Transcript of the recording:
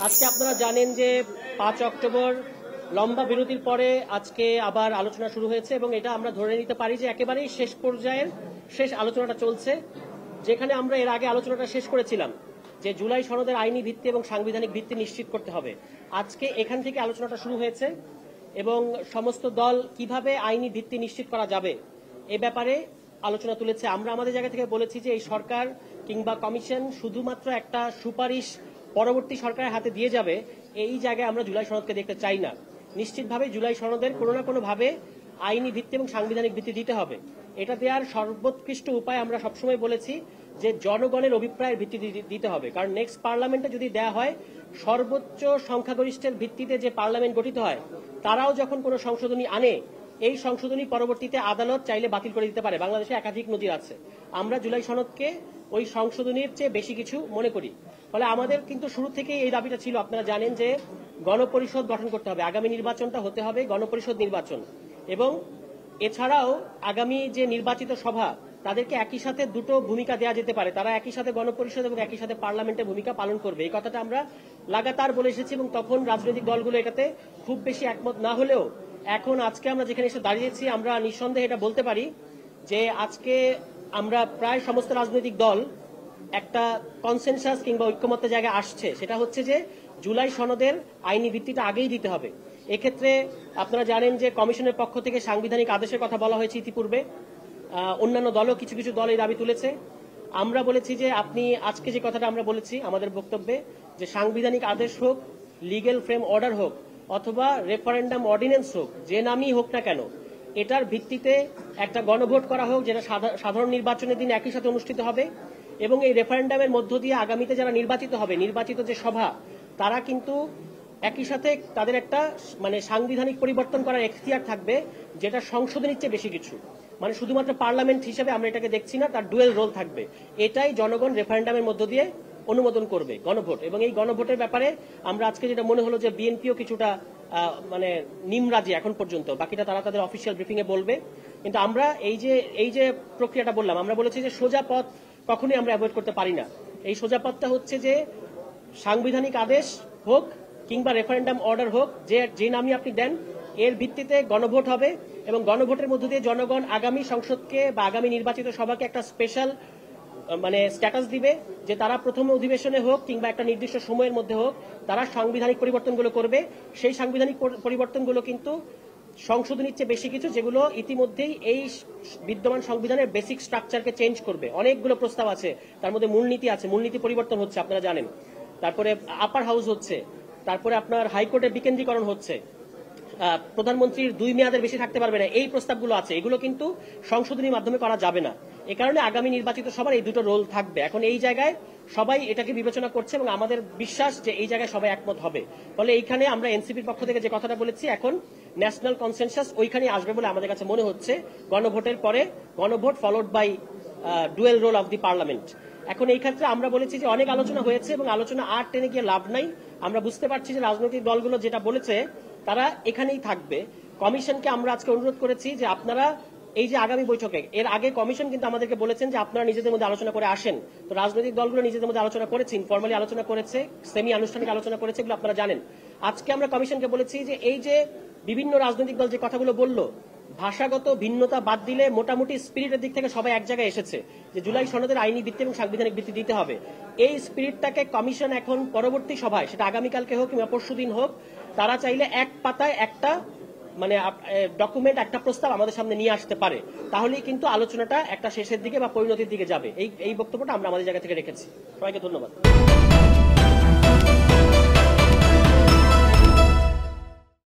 আজকে আপনারা জানেন যে 5 অক্টোবর লম্বা বিরতির পরে আজকে আবার আলোচনা শুরু হয়েছে এবং এটা আমরা ধরে নিতে পারি যে একেবারেই শেষ পর্যায়ের শেষ আলোচনাটা চলছে, যেখানে আমরা এর আগে আলোচনাটা শেষ করেছিলাম যে জুলাই সনদের আইনি ভিত্তি এবং সাংবিধানিক ভিত্তি নিশ্চিত করতে হবে। আজকে এখান থেকে আলোচনাটা শুরু হয়েছে এবং সমস্ত দল কিভাবে আইনি ভিত্তি নিশ্চিত করা যাবে এ ব্যাপারে আলোচনা তুলেছে। আমরা আমাদের জায়গা থেকে বলেছি যে এই সরকার কিংবা কমিশন শুধুমাত্র একটা সুপারিশ পরবর্তী সরকারের হাতে দিয়ে যাবে, এই জায়গায় আমরা জুলাই সনদকে দেখতে চাই না। নিশ্চিতভাবে জুলাই সনদের কোনো না কোনোভাবে আইনি ভিত্তি এবং সাংবিধানিক ভিত্তি দিতে হবে। এটা দেওয়ার সর্বোৎকৃষ্ট উপায় আমরা সবসময় বলেছি যে জনগণের অভিপ্রায়ের ভিত্তি দিতে হবে, কারণ নেক্সট পার্লামেন্টে যদি দেয়া হয় সর্বোচ্চ সংখ্যাগরিষ্ঠের ভিত্তিতে যে পার্লামেন্ট গঠিত হয়, তারাও যখন কোনো সংশোধনী আনে এই সংশোধনী পরবর্তীতে আদালত চাইলে বাতিল করে দিতে পারে। বাংলাদেশে একাধিক নজির আছে। আমরা জুলাই সনদকে ওই সংশোধনীর চেয়ে বেশি কিছু মনে করি। ফলে আমাদের কিন্তু শুরু থেকেই এই দাবিটা ছিল, আপনারা জানেন যে গণপরিষদ গঠন করতে হবে, আগামী নির্বাচনটা হতে হবে গণপরিষদ নির্বাচন, এবং এছাড়াও আগামী যে নির্বাচিত সভা তাদেরকে একই সাথে দুটো ভূমিকা দেওয়া যেতে পারে, তারা একই সাথে গণপরিষদ এবং একই সাথে পার্লামেন্টের ভূমিকা পালন করবে। এই কথাটা আমরা লাগাতার বলে এসেছি এবং তখন রাজনৈতিক দলগুলো এটাতে খুব বেশি একমত না হলেও এখন আজকে আমরা যেখানে এসে দাঁড়িয়েছি আমরা নিঃসন্দেহে এটা বলতে পারি যে আজকে আমরা প্রায় সমস্ত রাজনৈতিক দল একটা কনসেনসাস কিংবা ঐক্যমত্যের জায়গায় আসছে, সেটা হচ্ছে যে জুলাই সনদের আইনি ভিত্তিটা আগেই দিতে হবে। এক্ষেত্রে আপনারা জানেন যে কমিশনের পক্ষ থেকে সাংবিধানিক আদেশের কথা বলা হয়েছে ইতিপূর্বে, অন্যান্য দলও কিছু কিছু দল এই দাবি তুলেছে। আমরা বলেছি যে আপনি আজকে যে কথাটা আমরা বলেছি আমাদের বক্তব্যে, যে সাংবিধানিক আদেশ হোক, লিগ্যাল ফ্রেম অর্ডার হোক অথবা রেফারেন্ডাম অর্ডিন্যান্স হোক, যে নামই হোক না কেন, এটার ভিত্তিতে একটা গণভোট করা হোক যেটা সাধারণ নির্বাচনের দিন একই সাথে অনুষ্ঠিত হবে, এবং এই রেফারেন্ডামের মধ্য দিয়ে আগামীতে যারা নির্বাচিত হবে, নির্বাচিত যে সভা, তারা কিন্তু একই সাথে তাদের একটা সাংবিধানিক পরিবর্তন করার এখতিয়ার থাকবে, যেটা সংশোধনীর চেয়ে বেশি কিছু। শুধুমাত্র পার্লামেন্ট হিসেবে আমরা এটাকে দেখছি না, তার ডুয়েল রোল থাকবে। এটাই জনগণ রেফারেন্ডামের মধ্য দিয়ে অনুমোদন করবে, গণভোট। এবং এই গণভোটের ব্যাপারে আমরা আজকে যেটা মনে হলো যে বিএনপিও কিছুটা নিমরাজি এখন পর্যন্ত, বাকিটা তারা তাদের অফিসিয়াল ব্রিফিং এ বলবে। কিন্তু আমরা এই যে প্রক্রিয়াটা বললাম, আমরা বলেছি যে সোজা পথ কখনোই আমরা অ্যাভয়েড করতে পারি না। এই সোজা পথটা হচ্ছে যে সাংবিধানিক আদেশ হোক কিংবা রেফারেন্ডাম অর্ডার হোক, যে নামই আপনি দেন, এর ভিত্তিতে গণভোট হবে এবং গণভোটের মধ্য দিয়ে জনগণ আগামী সংসদকে বা আগামী নির্বাচিত সভাকে একটা স্পেশাল স্ট্যাটাস দিবে যে তারা প্রথম অধিবেশনে হোক কিংবা একটা নির্দিষ্ট সময়ের মধ্যে হোক তারা সাংবিধানিক পরিবর্তনগুলো করবে। সেই সাংবিধানিক পরিবর্তনগুলো কিন্তু সংশোধনীর চেয়ে বেশি কিছু, যেগুলো ইতিমধ্যেই এই বিদ্যমান সংবিধানের বেসিক স্ট্রাকচারকে চেঞ্জ করবে। অনেকগুলো প্রস্তাব আছে, তার মধ্যে মূলনীতি আছে, মূলনীতি পরিবর্তন হচ্ছে আপনারা জানেন, তারপরে আপার হাউস হচ্ছে, তারপরে আপনার হাইকোর্টের বিকেন্দ্রীকরণ হচ্ছে, প্রধানমন্ত্রীর 2 মেয়াদের বেশি থাকতে পারবে না, এই প্রস্তাবগুলো আছে। এগুলো কিন্তু সংশোধনীর মাধ্যমে করা যাবে না। এ কারণে আগামী নির্বাচিত সবার এই দুটো রোল থাকবে। এখন এই জায়গায় সবাই এটাকে বিবেচনা করছে এবং আমাদের বিশ্বাস যে এই জায়গায় সবাই একমত হবে। ফলে এইখানে আমরা এনসিপির পক্ষ থেকে যে কথাটা বলেছি, এখন ন্যাশনাল কনসেনসাস ওইখানে আসবে বলে আমাদের কাছে মনে হচ্ছে। গণভোটের পরে গণভোট followed by dual role of the parliament. এখন এই ক্ষেত্রে আমরা বলেছি যে অনেক আলোচনা হয়েছে এবং আলোচনা আর টেনে গিয়ে লাভ নাই। আমরা বুঝতে পারছি যে রাজনৈতিক দলগুলো যেটা বলেছে তারা এখানেই থাকবে। কমিশনকে আমরা আজকে অনুরোধ করেছি যে আপনারা এই যে আগামী বৈঠকে, এর আগে কমিশন কিন্তু আমাদেরকে বলেছেন যে আপনারা নিজেদের মধ্যে আলোচনা করে আসেন। তো রাজনৈতিক দলগুলো নিজেদের মধ্যে আলোচনা করেছে, ইনফরমালি আলোচনা করেছে, সেমি আনুষ্ঠানিক আলোচনা করেছে, এগুলো আপনারা জানেন। আজকে আমরা কমিশনকে বলেছি যে এই যে বিভিন্ন রাজনৈতিক দল যে কথাগুলো বললো, ভাষাগত ভিন্নতা বাদ দিলে মোটামুটি স্পিরিটের দিক থেকে সবাই এক জায়গায় এসেছে যে জুলাই সনদের আইনি ভিত্তি এবং সাংবিধানিক ভিত্তি দিতে হবে। এই স্পিরিটটাকে কমিশন এখন পরবর্তী সভায়, সেটা আগামীকালকে হোক কিংবা পরশুদিন হোক, তারা চাইলে এক পাতায় একটা ডকুমেন্ট, একটা প্রস্তাব আমাদের সামনে নিয়ে আসতে পারে। তাহলেই কিন্তু আলোচনাটা একটা শেষের দিকে বা পরিণতির দিকে যাবে। এই বক্তব্যটা আমরা আমাদের জায়গা থেকে রেখেছি। সবাইকে ধন্যবাদ।